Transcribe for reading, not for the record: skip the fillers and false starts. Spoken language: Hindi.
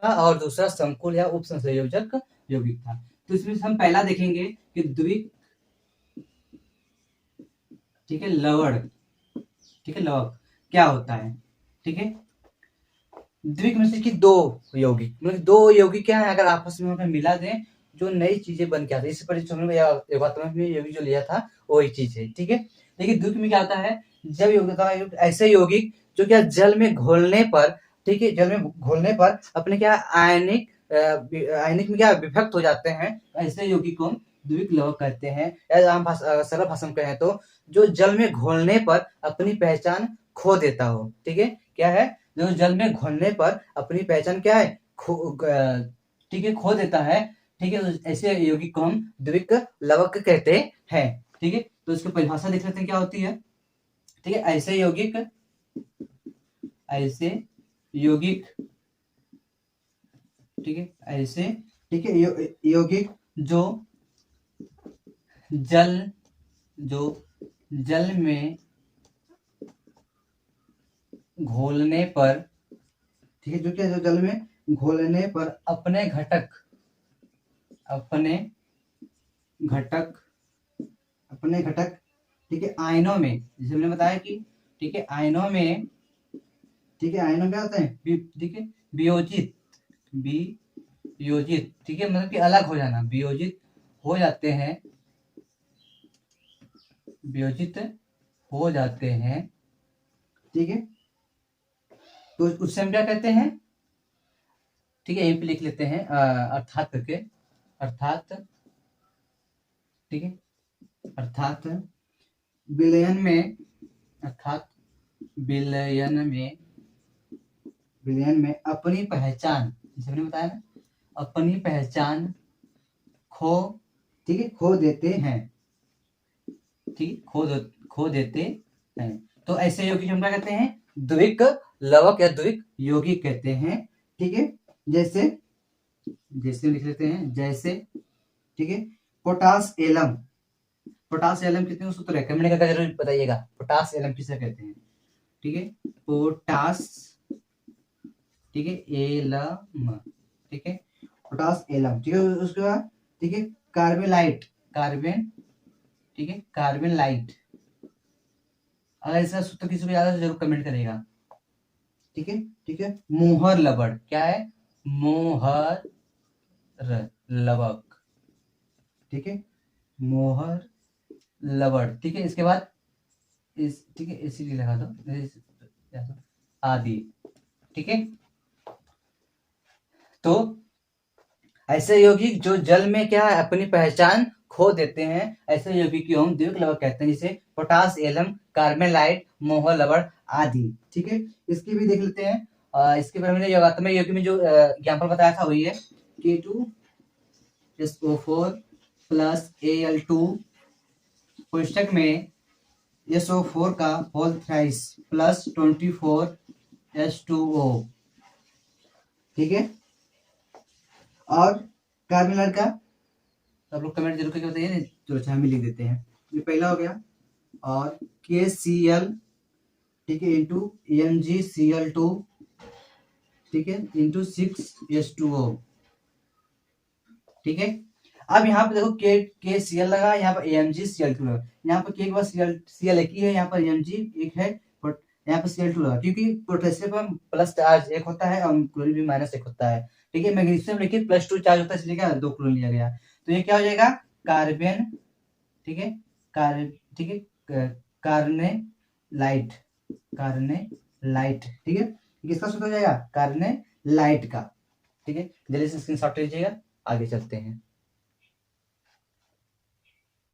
था और दूसरा संकुल या उप संयोजक यौगिक था। तो इसमें हम पहला देखेंगे कि द्विक, ठीक है, लवण, ठीक है, लवक क्या होता है। ठीक है, द्विक में से कि दो यौगिक, मतलब दो यौगिक क्या है, अगर आपस में मिला दें जो नई चीजें बन के आती है। इससे पहले यौगिक जो लिया था वही चीज है। ठीक है, लेकिन द्विक में क्या होता है, जब यौगिक ऐसे यौगिक जो क्या जल में घोलने पर, ठीक है, जल में घोलने पर अपने क्या आयनिक आयनिक में क्या विभक्त हो जाते हैं, ऐसे यौगिक को हम द्विक लवक कहते हैं। या आम भाषा सरल भाषा में कहें तो जो जल में घोलने पर अपनी पहचान खो देता हो। ठीक है, क्या है, जो जल में घुलने पर अपनी पहचान क्या है, ठीक है, खो देता है। ठीक है, तो ऐसे यौगिक को हम द्विक लवक कहते हैं। ठीक है, तो इसकी परिभाषा देख लेते हैं क्या होती है। ठीक है, ऐसे यौगिक, ऐसे यौगिक, ठीक है, ऐसे, ठीक है, यौगिक जो जल में घोलने पर, ठीक है, जो क्या, जो जल में घोलने पर अपने घटक, ठीक है, आयनों में, जैसे हमने बताया कि, ठीक है, आयनों में, ठीक है, आयनों क्या होते हैं, ठीक है, वियोजित, ठीक है, मतलब कि अलग हो जाना, वियोजित हो जाते हैं, वियोजित हो जाते हैं। ठीक है, तो उससे हम क्या कहते हैं, ठीक है, यहीं पे लिख लेते हैं अर्थात करके, अर्थात, ठीक है, अर्थात विलयन में, अर्थात विलयन में अपनी पहचान, जैसे हमने बताया ना, अपनी पहचान खो, ठीक है, खो देते हैं। ठीक, खो देते हैं। तो ऐसे यौगिक हम क्या कहते हैं, द्विक लवक या द्विक यौगिक कहते हैं। ठीक है, जैसे लिख लेते हैं, जैसे, ठीक है, पोटास एलम, कितने सूत्र है, कमेंट करके जरूर बताइएगा, पोटास एलम किसे कहते हैं। ठीक है, पोटास, ठीक है, एलम, ठीक है, पोटास एलम, ठीक है, उसके बाद, ठीक है, कार्बेलाइट, ठीक है, कार्बन लाइट। अगर इसका सूत्र किसी को याद है तो जरूर कमेंट करेगा। ठीक है, ठीक है, मोहर लवण क्या है, मोहर लवक, ठीक है, मोहर लवण। ठीक है, इसके बाद ठीक है, इसीलिए लगा दो आदि। ठीक है, तो ऐसे यौगिक जो जल में क्या है अपनी पहचान खो देते हैं, ऐसे यौगिक को हम द्विक लवक कहते हैं, जैसे पोटास एलम, कार्बेलाइट, मोहर लवण आदि। ठीक है, इसकी भी देख लेते हैं। इसके बारे में योगात्मक यौगिक में जो एग्जाम्पल बताया था वही है K2SO4 प्लस Al2 कोष्टक में SO4 का होल थ्राइस प्लस 24H2O। ठीक है, और कार्बन का आप लोग कमेंट जरूर करके बताइए, नहीं तो अच्छा हम लिख देते हैं। ये पहला हो गया, और KCl, ठीक है, इंटू MgCl2, ठीक है, इंटू 6H2O। ठीक है, अब यहाँ पे देखो KCl लगा, यहाँ पर MgCl2 लगा, यहाँ पर K के बाद Cl एक ही है, यहाँ पर Mg एक है, यहाँ पर Cl2 लगा, क्योंकि पोटेशियम प्लस चार्ज एक होता है और क्लोरीन भी माइनस एक होता है। ठीक है, मैग्नीशियम लेकिन +2 चार्ज होता है, इसलिए क्या 2 क्लोरीन लिया गया। तो ये क्या हो जाएगा, कार्बन, ठीक है, ठीक है, कार्नेलाइट, ठीक है, किसका सूत्र हो जाएगा, कार्नेलाइट का। ठीक है, जल्दी से स्क्रीनशॉट लीजिएगा, आगे चलते हैं।